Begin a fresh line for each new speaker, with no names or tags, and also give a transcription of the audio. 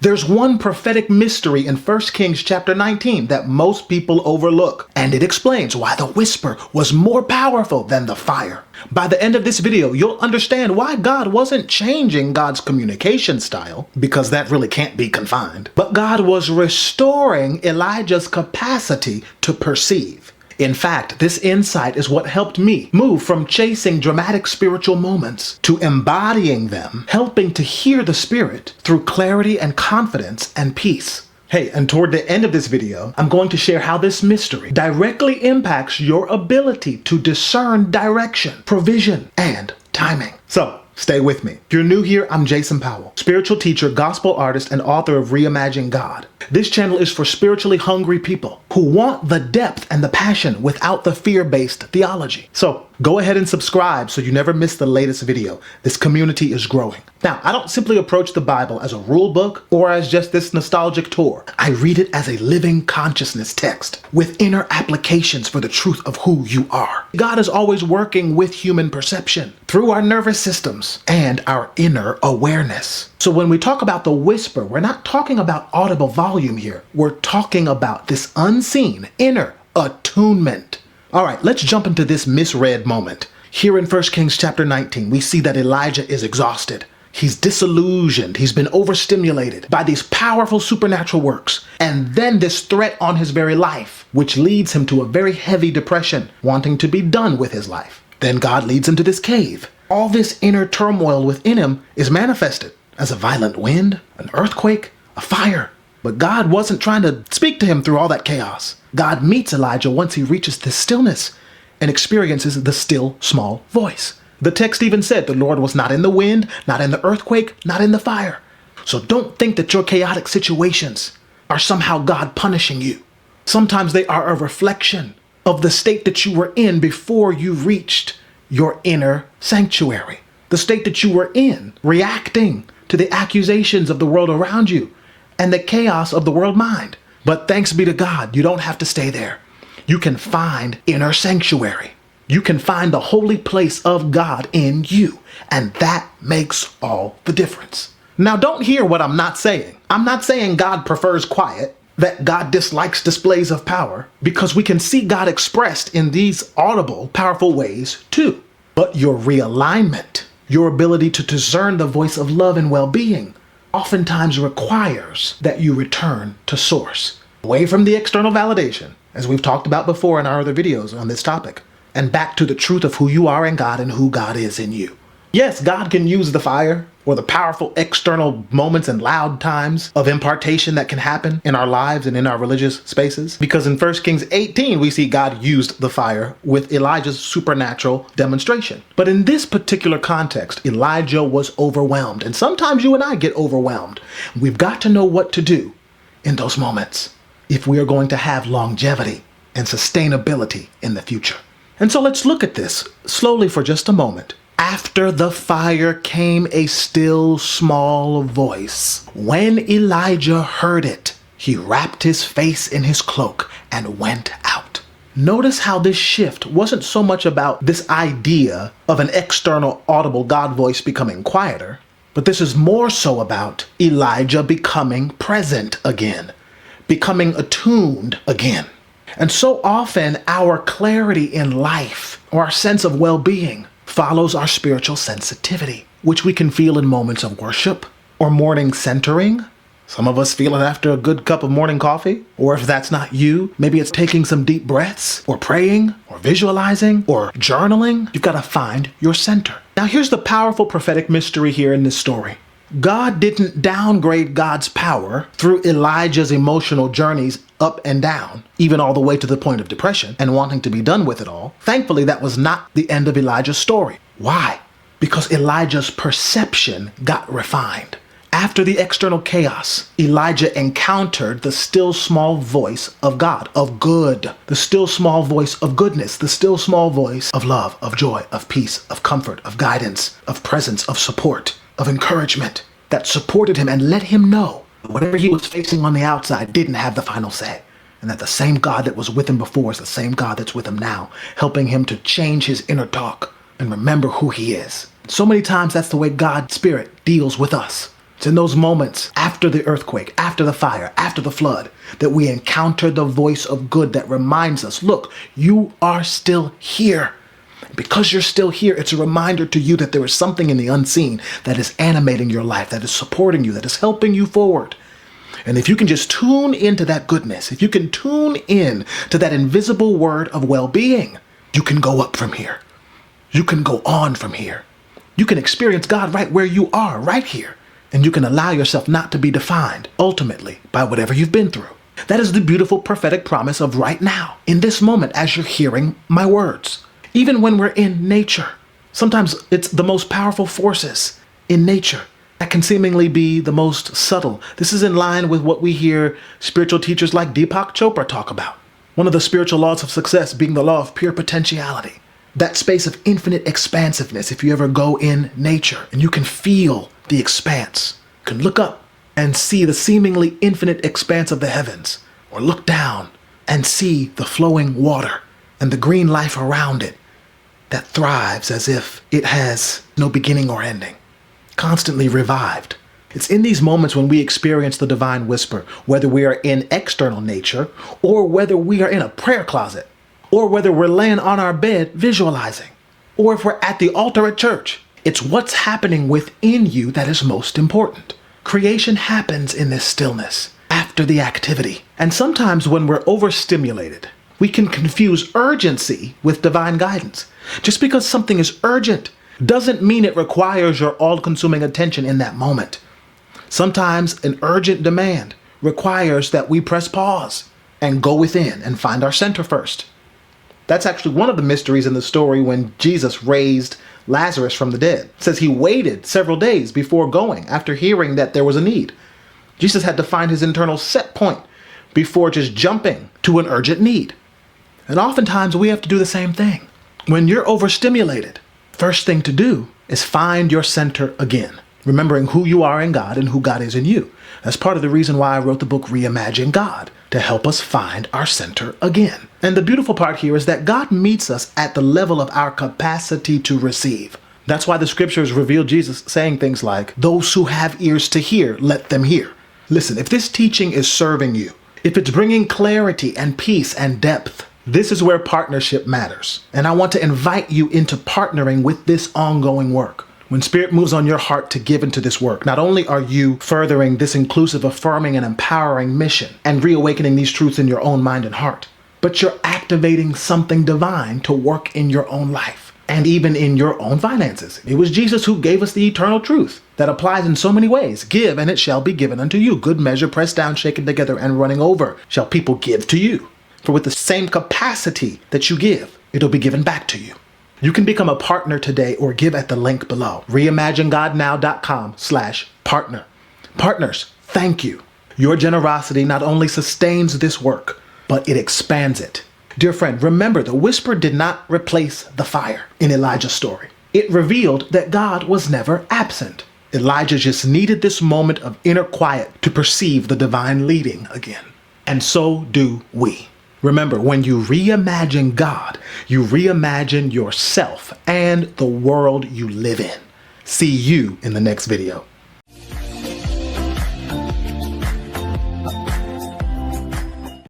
There's one prophetic mystery in 1 Kings chapter 19 that most people overlook, and it explains why the whisper was more powerful than the fire. By the end of this video, you'll understand why God wasn't changing God's communication style, because that really can't be confined, but God was restoring Elijah's capacity to perceive. In fact, this insight is what helped me move from chasing dramatic spiritual moments to embodying them, helping to hear the Spirit through clarity and confidence and peace. Hey, and toward the end of this video, I'm going to share how this mystery directly impacts your ability to discern direction, provision, and timing. So, stay with me. If you're new here, I'm Jason Powell, spiritual teacher, gospel artist, and author of Reimagine God. This channel is for spiritually hungry people who want the depth and the passion without the fear-based theology. So go ahead and subscribe so you never miss the latest video. This community is growing. Now, I don't simply approach the Bible as a rule book or as just this nostalgic tour. I read it as a living consciousness text with inner applications for the truth of who you are. God is always working with human perception through our nervous systems and our inner awareness. So when we talk about the whisper, we're not talking about audible volume here. We're talking about this unseen inner attunement. All right, let's jump into this misread moment. Here in 1 Kings chapter 19, we see that Elijah is exhausted. He's disillusioned. He's been overstimulated by these powerful supernatural works. And then this threat on his very life, which leads him to a very heavy depression, wanting to be done with his life. Then God leads him to this cave. All this inner turmoil within him is manifested as a violent wind, an earthquake, a fire. But God wasn't trying to speak to him through all that chaos. God meets Elijah once he reaches this stillness and experiences the still, small voice. The text even said the Lord was not in the wind, not in the earthquake, not in the fire. So don't think that your chaotic situations are somehow God punishing you. Sometimes they are a reflection of the state that you were in before you reached your inner sanctuary. The state that you were in, reacting to the accusations of the world around you and the chaos of the world mind. But thanks be to God, you don't have to stay there. You can find inner sanctuary. You can find the holy place of God in you, and that makes all the difference. Now don't hear what I'm not saying. I'm not saying God prefers quiet, that God dislikes displays of power, because we can see God expressed in these audible, powerful ways too. But your realignment, your ability to discern the voice of love and well-being, oftentimes requires that you return to source, away from the external validation, as we've talked about before in our other videos on this topic, and back to the truth of who you are in God and who God is in you. Yes, God can use the fire or the powerful external moments and loud times of impartation that can happen in our lives and in our religious spaces. Because in 1 Kings 18, we see God used the fire with Elijah's supernatural demonstration. But in this particular context, Elijah was overwhelmed. And sometimes you and I get overwhelmed. We've got to know what to do in those moments if we are going to have longevity and sustainability in the future. And so let's look at this slowly for just a moment. After the fire came a still small voice. When Elijah heard it, he wrapped his face in his cloak and went out. Notice how this shift wasn't so much about this idea of an external audible God voice becoming quieter, but this is more so about Elijah becoming present again, becoming attuned again. And so often our clarity in life or our sense of well-being follows our spiritual sensitivity, which we can feel in moments of worship or morning centering. Some of us feel it after a good cup of morning coffee. Or if that's not you, maybe it's taking some deep breaths or praying or visualizing or journaling. You've got to find your center. Now here's the powerful prophetic mystery here in this story. God didn't downgrade God's power through Elijah's emotional journeys up and down, even all the way to the point of depression and wanting to be done with it all. Thankfully, that was not the end of Elijah's story. Why? Because Elijah's perception got refined. After the external chaos, Elijah encountered the still small voice of God, of good, the still small voice of goodness, the still small voice of love, of joy, of peace, of comfort, of guidance, of presence, of support, of encouragement that supported him and let him know whatever he was facing on the outside didn't have the final say, and that the same God that was with him before is the same God that's with him now, helping him to change his inner talk and remember who he is. So many times that's the way God's Spirit deals with us. It's in those moments after the earthquake, after the fire, after the flood, that we encounter the voice of good that reminds us, look, you are still here. Because you're still here, it's a reminder to you that there is something in the unseen that is animating your life, that is supporting you, that is helping you forward. And if you can just tune into that goodness, if you can tune in to that invisible word of well-being, you can go up from here. You can go on from here. You can experience God right where you are, right here. And you can allow yourself not to be defined, ultimately, by whatever you've been through. That is the beautiful prophetic promise of right now, in this moment, as you're hearing my words. Even when we're in nature, sometimes it's the most powerful forces in nature that can seemingly be the most subtle. This is in line with what we hear spiritual teachers like Deepak Chopra talk about. One of the spiritual laws of success being the law of pure potentiality. That space of infinite expansiveness, if you ever go in nature and you can feel the expanse, you can look up and see the seemingly infinite expanse of the heavens, or look down and see the flowing water and the green life around it that thrives as if it has no beginning or ending, constantly revived. It's in these moments when we experience the divine whisper, whether we are in external nature or whether we are in a prayer closet, or whether we're laying on our bed visualizing, or if we're at the altar at church. It's what's happening within you that is most important. Creation happens in this stillness, after the activity. And sometimes when we're overstimulated, we can confuse urgency with divine guidance. Just because something is urgent doesn't mean it requires your all-consuming attention in that moment. Sometimes an urgent demand requires that we press pause and go within and find our center first. That's actually one of the mysteries in the story when Jesus raised Lazarus from the dead. It says he waited several days before going after hearing that there was a need. Jesus had to find his internal set point before just jumping to an urgent need. And oftentimes we have to do the same thing. When you're overstimulated, first thing to do is find your center again, remembering who you are in God and who God is in you. That's part of the reason why I wrote the book Reimagine God, to help us find our center again. And the beautiful part here is that God meets us at the level of our capacity to receive. That's why the scriptures reveal Jesus saying things like, those who have ears to hear, let them hear. Listen, if this teaching is serving you, if it's bringing clarity and peace and depth, this is where partnership matters. And I want to invite you into partnering with this ongoing work. When Spirit moves on your heart to give into this work, not only are you furthering this inclusive, affirming, and empowering mission and reawakening these truths in your own mind and heart, but you're activating something divine to work in your own life and even in your own finances. It was Jesus who gave us the eternal truth that applies in so many ways. Give, and it shall be given unto you. Good measure, pressed down, shaken together, and running over, shall people give to you. For with the same capacity that you give, it'll be given back to you. You can become a partner today or give at the link below, reimaginegodnow.com/partner. Partners, thank you. Your generosity not only sustains this work, but it expands it. Dear friend, remember the whisper did not replace the fire in Elijah's story. It revealed that God was never absent. Elijah just needed this moment of inner quiet to perceive the divine leading again. And so do we. Remember, when you reimagine God, you reimagine yourself and the world you live in. See you in the next video.